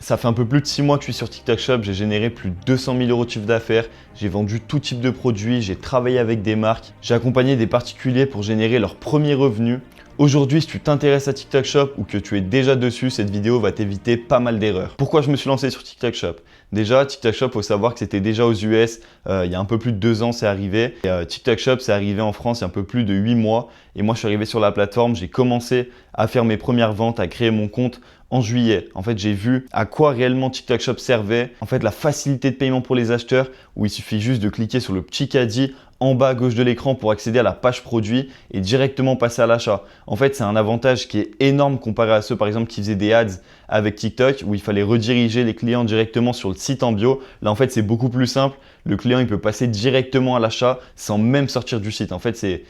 Ça fait un peu plus de 6 mois que je suis sur TikTok Shop, j'ai généré plus de 200 000 € de chiffre d'affaires, j'ai vendu tout type de produits, j'ai travaillé avec des marques, j'ai accompagné des particuliers pour générer leurs premiers revenus. Aujourd'hui, si tu t'intéresses à TikTok Shop ou que tu es déjà dessus, cette vidéo va t'éviter pas mal d'erreurs. Pourquoi je me suis lancé sur TikTok Shop? Déjà, TikTok Shop, il faut savoir que c'était déjà aux US, il y a un peu plus de 2 ans, c'est arrivé. Et, TikTok Shop, c'est arrivé en France il y a un peu plus de 8 mois. Et moi, je suis arrivé sur la plateforme, j'ai commencé à faire mes premières ventes, à créer mon compte en juillet. En fait, j'ai vu à quoi réellement TikTok Shop servait. En fait, la facilité de paiement pour les acheteurs, où il suffit juste de cliquer sur le petit caddie en bas à gauche de l'écran pour accéder à la page produit et directement passer à l'achat. En fait, c'est un avantage qui est énorme comparé à ceux par exemple qui faisaient des ads avec TikTok où il fallait rediriger les clients directement sur le site en bio. Là, en fait, c'est beaucoup plus simple. Le client, il peut passer directement à l'achat sans même sortir du site. En fait, c'est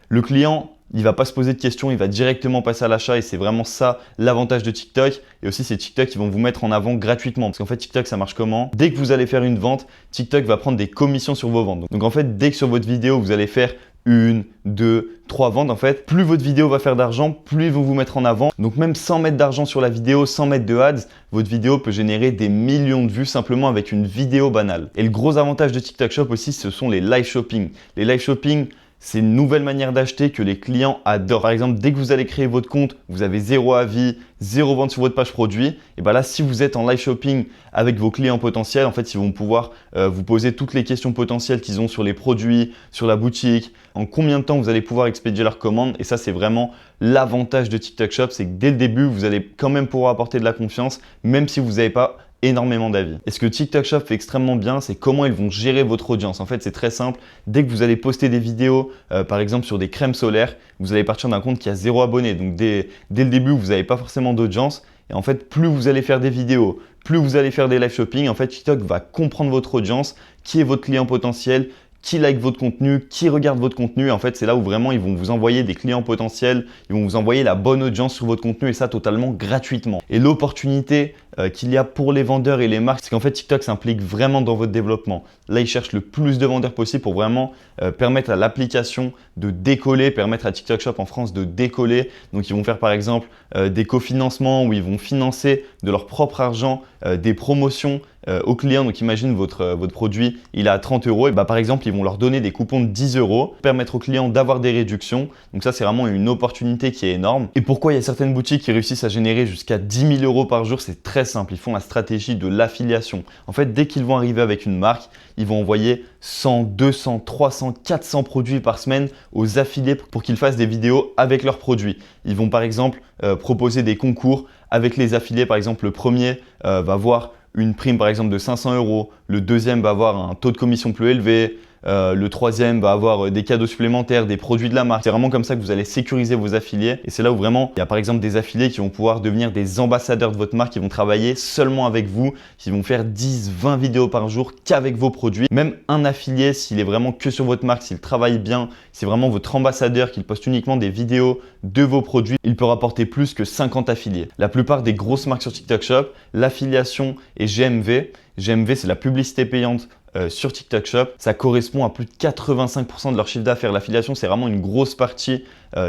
le client, il ne va pas se poser de questions, il va directement passer à l'achat et c'est vraiment ça l'avantage de TikTok. Et aussi, c'est TikTok qui vont vous mettre en avant gratuitement. Parce qu'en fait, TikTok, ça marche comment? Dès que vous allez faire une vente, TikTok va prendre des commissions sur vos ventes. Donc en fait, dès que sur votre vidéo, vous allez faire 1, 2, 3 ventes, en fait, plus votre vidéo va faire d'argent, plus ils vont vous mettre en avant. Donc même sans mettre d'argent sur la vidéo, sans mettre de ads, votre vidéo peut générer des millions de vues simplement avec une vidéo banale. Et le gros avantage de TikTok Shop aussi, ce sont les live shopping. Les live shopping, c'est une nouvelle manière d'acheter que les clients adorent. Par exemple, dès que vous allez créer votre compte, vous avez 0 avis, 0 vente sur votre page produit. Et bien là, si vous êtes en live shopping avec vos clients potentiels, en fait, ils vont pouvoir vous poser toutes les questions potentielles qu'ils ont sur les produits, sur la boutique, en combien de temps vous allez pouvoir expédier leurs commandes. Et ça, c'est vraiment l'avantage de TikTok Shop, c'est que dès le début, vous allez quand même pouvoir apporter de la confiance, même si vous n'avez pas énormément d'avis. Et ce que TikTok Shop fait extrêmement bien, c'est comment ils vont gérer votre audience. En fait, c'est très simple. Dès que vous allez poster des vidéos, par exemple sur des crèmes solaires, vous allez partir d'un compte qui a 0 abonné. Donc, dès le début, vous n'avez pas forcément d'audience. Et en fait, plus vous allez faire des vidéos, plus vous allez faire des live shopping, en fait, TikTok va comprendre votre audience, qui est votre client potentiel, qui like votre contenu, qui regarde votre contenu. En fait, c'est là où vraiment ils vont vous envoyer des clients potentiels, ils vont vous envoyer la bonne audience sur votre contenu et ça totalement gratuitement. Et l'opportunité qu'il y a pour les vendeurs et les marques, c'est qu'en fait TikTok s'implique vraiment dans votre développement. Là, ils cherchent le plus de vendeurs possible pour vraiment permettre à l'application de décoller, permettre à TikTok Shop en France de décoller. Donc, ils vont faire par exemple des cofinancements où ils vont financer de leur propre argent des promotions aux clients. Donc, imagine votre produit, il est à 30 €. Et bah, par exemple, ils vont leur donner des coupons de 10 €, permettre aux clients d'avoir des réductions. Donc, ça, c'est vraiment une opportunité qui est énorme. Et pourquoi il y a certaines boutiques qui réussissent à générer jusqu'à 10 000 € par jour? C'est très simple. Ils font la stratégie de l'affiliation. En fait, dès qu'ils vont arriver avec une marque, ils vont envoyer 100, 200, 300, 400 produits par semaine aux affiliés pour qu'ils fassent des vidéos avec leurs produits. Ils vont par exemple proposer des concours avec les affiliés. Par exemple, le premier va avoir une prime par exemple de 500 €, le deuxième va avoir un taux de commission plus élevé, le troisième va avoir des cadeaux supplémentaires, des produits de la marque. C'est vraiment comme ça que vous allez sécuriser vos affiliés. Et c'est là où vraiment, il y a par exemple des affiliés qui vont pouvoir devenir des ambassadeurs de votre marque, qui vont travailler seulement avec vous, qui vont faire 10, 20 vidéos par jour qu'avec vos produits. Même un affilié, s'il est vraiment que sur votre marque, s'il travaille bien, c'est vraiment votre ambassadeur, qu'il poste uniquement des vidéos de vos produits, il peut rapporter plus que 50 affiliés. La plupart des grosses marques sur TikTok Shop, l'affiliation est GMV. GMV, c'est la publicité payante sur TikTok Shop. Ça correspond à plus de 85% de leur chiffre d'affaires. L'affiliation, c'est vraiment une grosse partie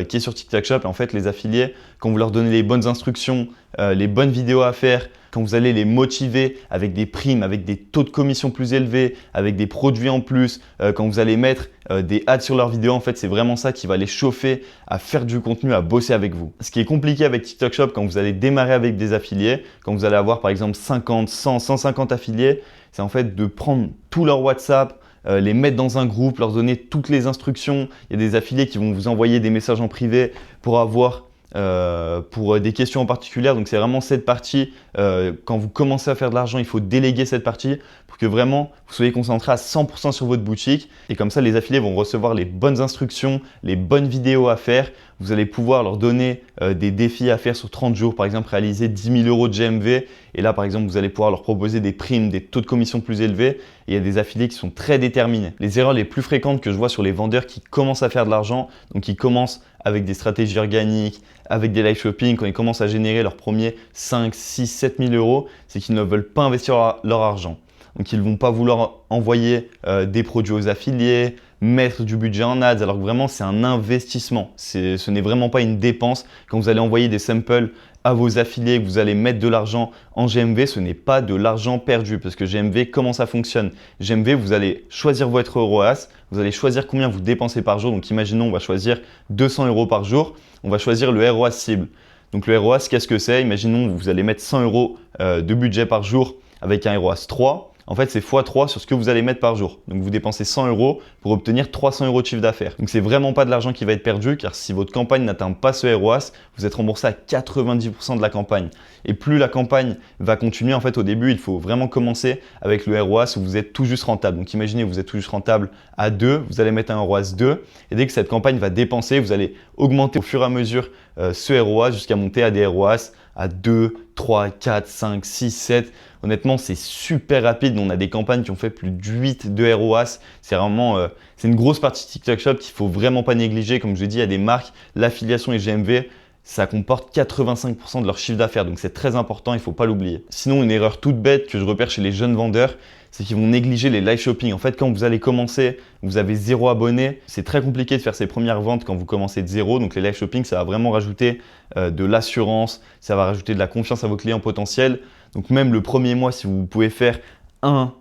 qui est sur TikTok Shop. Et en fait, les affiliés, quand vous leur donnez les bonnes instructions, les bonnes vidéos à faire, quand vous allez les motiver avec des primes, avec des taux de commission plus élevés, avec des produits en plus, quand vous allez mettre des ads sur leurs vidéos, en fait, c'est vraiment ça qui va les chauffer à faire du contenu, à bosser avec vous. Ce qui est compliqué avec TikTok Shop quand vous allez démarrer avec des affiliés, quand vous allez avoir par exemple 50, 100, 150 affiliés, c'est en fait de prendre tout leur WhatsApp, les mettre dans un groupe, leur donner toutes les instructions. Il y a des affiliés qui vont vous envoyer des messages en privé pour avoir pour des questions en particulier. Donc c'est vraiment cette partie, quand vous commencez à faire de l'argent, il faut déléguer cette partie pour que vraiment vous soyez concentré à 100% sur votre boutique. Et comme ça, les affiliés vont recevoir les bonnes instructions, les bonnes vidéos à faire. Vous allez pouvoir leur donner des défis à faire sur 30 jours, par exemple réaliser 10 000 € de GMV. Et là, par exemple, vous allez pouvoir leur proposer des primes, des taux de commission plus élevés. Et il y a des affiliés qui sont très déterminés. Les erreurs les plus fréquentes que je vois sur les vendeurs qui commencent à faire de l'argent, donc qui commencent avec des stratégies organiques, avec des live shopping, quand ils commencent à générer leurs premiers 5, 6, 7 000 €, c'est qu'ils ne veulent pas investir leur argent. Donc, ils ne vont pas vouloir envoyer des produits aux affiliés, mettre du budget en ads, alors que vraiment, c'est un investissement. Ce n'est vraiment pas une dépense. Quand vous allez envoyer des samples à vos affiliés, que vous allez mettre de l'argent en GMV, ce n'est pas de l'argent perdu parce que GMV, comment ça fonctionne? GMV, vous allez choisir votre ROAS, vous allez choisir combien vous dépensez par jour. Donc imaginons, on va choisir 200 € par jour, on va choisir le ROAS cible. Donc le ROAS, qu'est-ce que c'est? Imaginons, vous allez mettre 100 € de budget par jour avec un ROAS 3. En fait, c'est x3 sur ce que vous allez mettre par jour. Donc, vous dépensez 100 € pour obtenir 300 € de chiffre d'affaires. Donc, c'est vraiment pas de l'argent qui va être perdu car si votre campagne n'atteint pas ce ROAS, vous êtes remboursé à 90% de la campagne. Et plus la campagne va continuer, en fait, au début, il faut vraiment commencer avec le ROAS où vous êtes tout juste rentable. Donc, imaginez, vous êtes tout juste rentable à 2, vous allez mettre un ROAS 2 et dès que cette campagne va dépenser, vous allez augmenter au fur et à mesure ce ROAS jusqu'à monter à des ROAS à 2, 3, 4, 5, 6, 7. Honnêtement, c'est super rapide. On a des campagnes qui ont fait plus de 8 de ROAS. C'est vraiment c'est une grosse partie de TikTok Shop qu'il ne faut vraiment pas négliger. Comme je l'ai dit, il y a des marques, l'affiliation et GMV, ça comporte 85% de leur chiffre d'affaires. Donc, c'est très important, il ne faut pas l'oublier. Sinon, une erreur toute bête que je repère chez les jeunes vendeurs, c'est qu'ils vont négliger les live shopping. En fait, quand vous allez commencer, vous avez 0 abonné. C'est très compliqué de faire ses premières ventes quand vous commencez de 0. Donc, les live shopping, ça va vraiment rajouter de l'assurance, ça va rajouter de la confiance à vos clients potentiels. Donc, même le premier mois, si vous pouvez faire un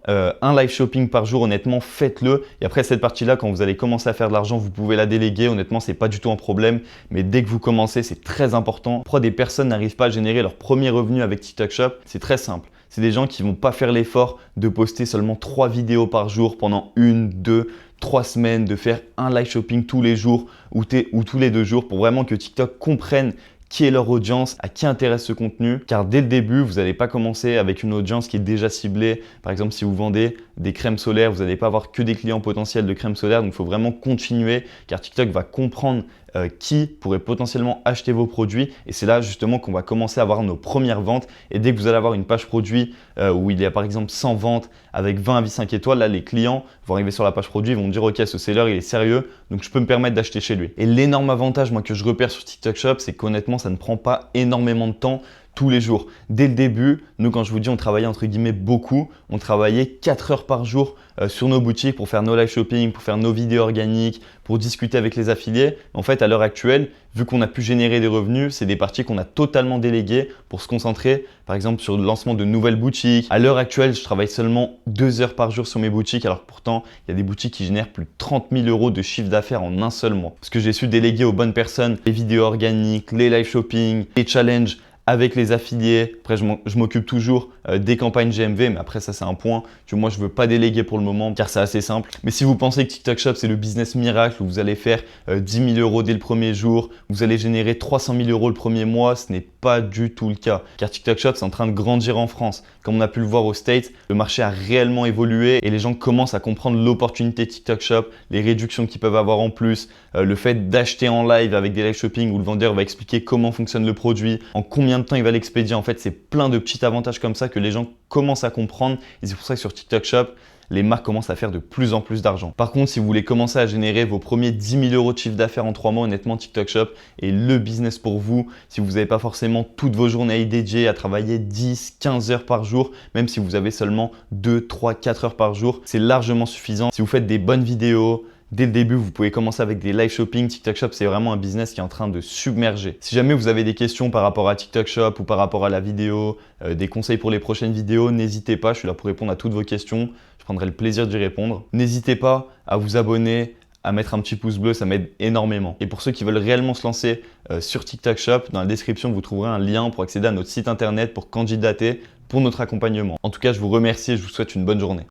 live shopping par jour, honnêtement, faites-le. Et après, cette partie-là, quand vous allez commencer à faire de l'argent, vous pouvez la déléguer. Honnêtement, ce n'est pas du tout un problème. Mais dès que vous commencez, c'est très important. Pourquoi des personnes n'arrivent pas à générer leur premier revenu avec TikTok Shop? C'est très simple. C'est des gens qui ne vont pas faire l'effort de poster seulement 3 vidéos par jour pendant 1, 2, 3 semaines, de faire un live shopping tous les jours ou tous les 2 jours pour vraiment que TikTok comprenne qui est leur audience, à qui intéresse ce contenu. Car dès le début, vous n'allez pas commencer avec une audience qui est déjà ciblée. Par exemple, si vous vendez des crèmes solaires, vous n'allez pas avoir que des clients potentiels de crèmes solaires. Donc, il faut vraiment continuer car TikTok va comprendre qui pourrait potentiellement acheter vos produits. Et c'est là justement qu'on va commencer à avoir nos premières ventes. Et dès que vous allez avoir une page produit où il y a par exemple 100 ventes avec 20 avis 5 étoiles, là les clients vont arriver sur la page produit, ils vont dire ok, ce seller il est sérieux, donc je peux me permettre d'acheter chez lui. Et l'énorme avantage moi que je repère sur TikTok Shop, c'est qu'honnêtement ça ne prend pas énormément de temps tous les jours. Dès le début, nous quand je vous dis on travaillait entre guillemets beaucoup, on travaillait 4 heures par jour sur nos boutiques pour faire nos live shopping, pour faire nos vidéos organiques, pour discuter avec les affiliés. En fait, à l'heure actuelle, vu qu'on a pu générer des revenus, c'est des parties qu'on a totalement déléguées pour se concentrer, par exemple, sur le lancement de nouvelles boutiques. À l'heure actuelle, je travaille seulement 2 heures par jour sur mes boutiques, alors que pourtant, il y a des boutiques qui génèrent plus de 30 000 € de chiffre d'affaires en un seul mois. Parce que j'ai su déléguer aux bonnes personnes les vidéos organiques, les live shopping, les challenges avec les affiliés. Après, je m'occupe toujours des campagnes GMV, mais après ça c'est un point que moi je ne veux pas déléguer pour le moment car c'est assez simple. Mais si vous pensez que TikTok Shop c'est le business miracle où vous allez faire 10 000 € dès le premier jour, vous allez générer 300 000 € le premier mois, ce n'est pas du tout le cas. Car TikTok Shop c'est en train de grandir en France. Comme on a pu le voir aux States, le marché a réellement évolué et les gens commencent à comprendre l'opportunité TikTok Shop, les réductions qu'ils peuvent avoir en plus, le fait d'acheter en live avec des live shopping où le vendeur va expliquer comment fonctionne le produit, en combien de temps il va l'expédier. En fait, c'est plein de petits avantages comme ça que les gens commencent à comprendre et c'est pour ça que sur TikTok Shop, les marques commencent à faire de plus en plus d'argent. Par contre, si vous voulez commencer à générer vos premiers 10 000 € de chiffre d'affaires en 3 mois, honnêtement, TikTok Shop est le business pour vous. Si vous n'avez pas forcément toutes vos journées à y dédier, à travailler 10, 15 heures par jour, même si vous avez seulement 2, 3, 4 heures par jour, c'est largement suffisant. Si vous faites des bonnes vidéos, dès le début, vous pouvez commencer avec des live shopping. TikTok Shop, c'est vraiment un business qui est en train de submerger. Si jamais vous avez des questions par rapport à TikTok Shop ou par rapport à la vidéo, des conseils pour les prochaines vidéos, n'hésitez pas, je suis là pour répondre à toutes vos questions. Je prendrai le plaisir d'y répondre. N'hésitez pas à vous abonner, à mettre un petit pouce bleu, ça m'aide énormément. Et pour ceux qui veulent réellement se lancer sur TikTok Shop, dans la description, vous trouverez un lien pour accéder à notre site internet pour candidater pour notre accompagnement. En tout cas, je vous remercie et je vous souhaite une bonne journée.